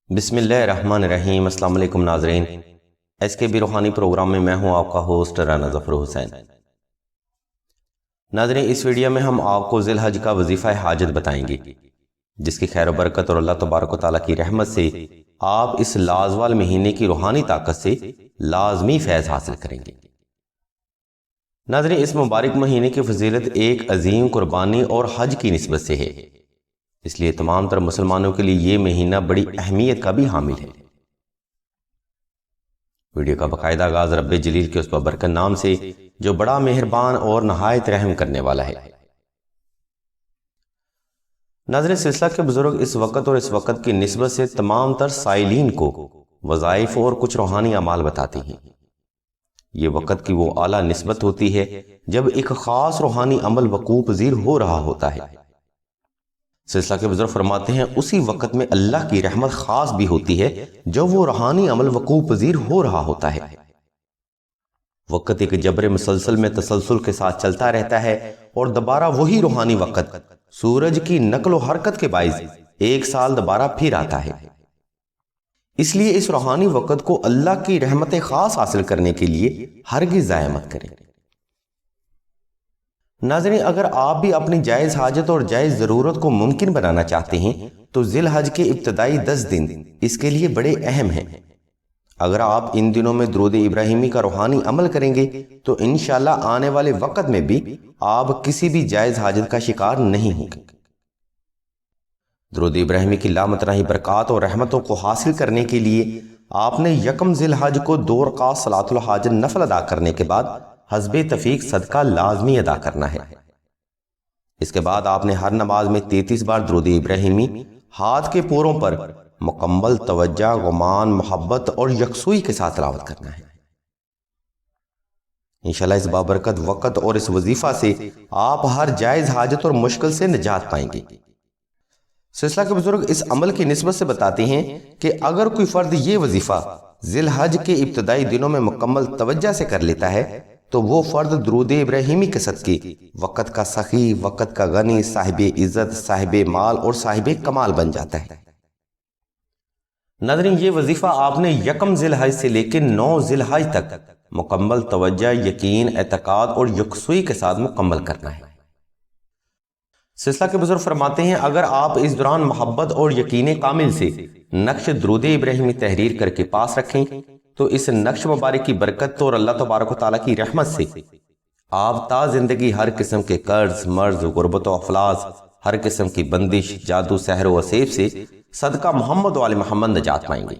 بسم اللہ الرحمن الرحیم۔ السلام علیکم ناظرین، ایس کے بی روحانی پروگرام میں ہوں آپ کا ہوسٹ رانا ظفر حسین۔ ناظرین، اس ویڈیو میں ہم آپ کو ذی الحج کا وظیفہ حاجت بتائیں گے، جس کی خیر و برکت اور اللہ تبارک و تعالیٰ کی رحمت سے آپ اس لازوال مہینے کی روحانی طاقت سے لازمی فیض حاصل کریں گے۔ ناظرین، اس مبارک مہینے کی فضیلت ایک عظیم قربانی اور حج کی نسبت سے ہے، اس لیے تمام تر مسلمانوں کے لیے یہ مہینہ بڑی اہمیت کا بھی حامل ہے۔ ویڈیو کا باقاعدہ آغاز رب جلیل کے اس بابرکت نام سے جو بڑا مہربان اور نہایت رحم کرنے والا ہے۔ ناظرین، سلسلہ کے بزرگ اس وقت اور اس وقت کی نسبت سے تمام تر سائلین کو وظائف اور کچھ روحانی اعمال بتاتے ہیں۔ یہ وقت کی وہ اعلیٰ نسبت ہوتی ہے جب ایک خاص روحانی عمل وقوع پذیر ہو رہا ہوتا ہے۔ سلسلہ کے بزرگ فرماتے ہیں اسی وقت میں اللہ کی رحمت خاص بھی ہوتی ہے جب وہ روحانی عمل وقوع پذیر ہو رہا ہوتا ہے۔ وقت ایک جبر مسلسل میں تسلسل کے ساتھ چلتا رہتا ہے اور دوبارہ وہی روحانی وقت سورج کی نقل و حرکت کے باعث ایک سال دوبارہ پھر آتا ہے۔ اس لیے اس روحانی وقت کو اللہ کی رحمت خاص حاصل کرنے کے لیے ہرگز ضائع مت کریں۔ ناظرین، اگر آپ بھی اپنی جائز حاجت اور جائز ضرورت کو ممکن بنانا چاہتے ہیں تو ذی الحج کے ابتدائی 10 دن اس کے لیے بڑے اہم ہیں۔ اگر آپ ان دنوں میں درود ابراہیمی کا روحانی عمل کریں گے تو انشاءاللہ آنے والے وقت میں بھی آپ کسی بھی جائز حاجت کا شکار نہیں ہوں گے۔ درود ابراہیمی کی لامتناہی برکات اور رحمتوں کو حاصل کرنے کے لیے آپ نے یکم ذی الحج کو 2 رکعت صلاۃ الحاجت نفل ادا کرنے کے بعد حسب تفیق صدقہ لازمی ادا کرنا ہے۔ اس کے بعد آپ نے ہر نماز میں 33 بار درود ابراہیمی ہاتھ کے پوروں پر مکمل توجہ، گمان، محبت اور یکسوئی کے ساتھ تلاوت کرنا ہے۔ انشاءاللہ اس بابرکت وقت اور اس وظیفہ سے آپ ہر جائز حاجت اور مشکل سے نجات پائیں گے۔ سلسلہ کے بزرگ اس عمل کی نسبت سے بتاتے ہیں کہ اگر کوئی فرد یہ وظیفہ ذی الحج کے ابتدائی دنوں میں مکمل توجہ سے کر لیتا ہے تو وہ فرد درود ابراہیمی کے صدقے وقت کا سخی، وقت کا غنی، صاحب عزت، صاحب مال اور صاحب کمال بن جاتا ہے۔ ناظرین، یہ وظیفہ آپ نے یکم ذی الحج سے لے کے 9 ذی الحج تک مکمل توجہ، یقین، اعتقاد اور یکسوئی کے ساتھ مکمل کرنا ہے۔ سلسلہ کے بزرگ فرماتے ہیں اگر آپ اس دوران محبت اور یقین کامل سے نقش درود ابراہیمی تحریر کر کے پاس رکھیں تو اس نقش مبارک کی برکت اور اللہ تبارک و تعالیٰ کی رحمت سے آپ تا زندگی ہر قسم کے قرض، مرض، غربت و افلاس، ہر قسم کی بندش، جادو، سحر و اسیف سے صدقہ محمد و آل محمد نجات پائیں گے۔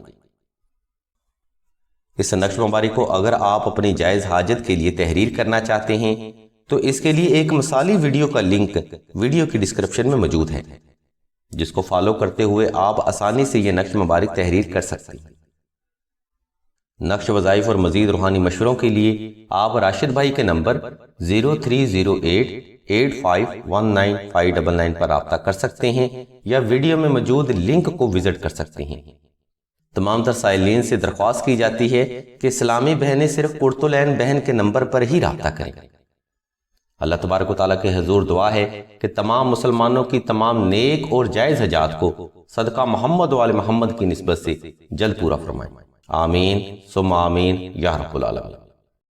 اس نقش مبارک کو اگر آپ اپنی جائز حاجت کے لیے تحریر کرنا چاہتے ہیں تو اس کے لیے ایک مثالی ویڈیو کا لنک ویڈیو کی ڈسکرپشن میں موجود ہے، جس کو فالو کرتے ہوئے آپ آسانی سے یہ نقش مبارک تحریر کر سکتے ہیں۔ نقش وظائف اور مزید روحانی مشوروں کے لیے آپ راشد بھائی کے نمبر 0308851959 پر رابطہ کر سکتے ہیں یا ویڈیو میں موجود لنک کو وزٹ کر سکتے ہیں۔ تمام تر سائلین سے درخواست کی جاتی ہے کہ اسلامی بہنیں صرف قرۃ بہن کے نمبر پر ہی رابطہ کریں۔ اللہ تبارک و تعالیٰ کے حضور دعا ہے کہ تمام مسلمانوں کی تمام نیک اور جائز حاجات کو صدقہ محمد و آل محمد کی نسبت سے جلد پورا فرمائیں۔ آمین ثم آمین یا رب العالمین۔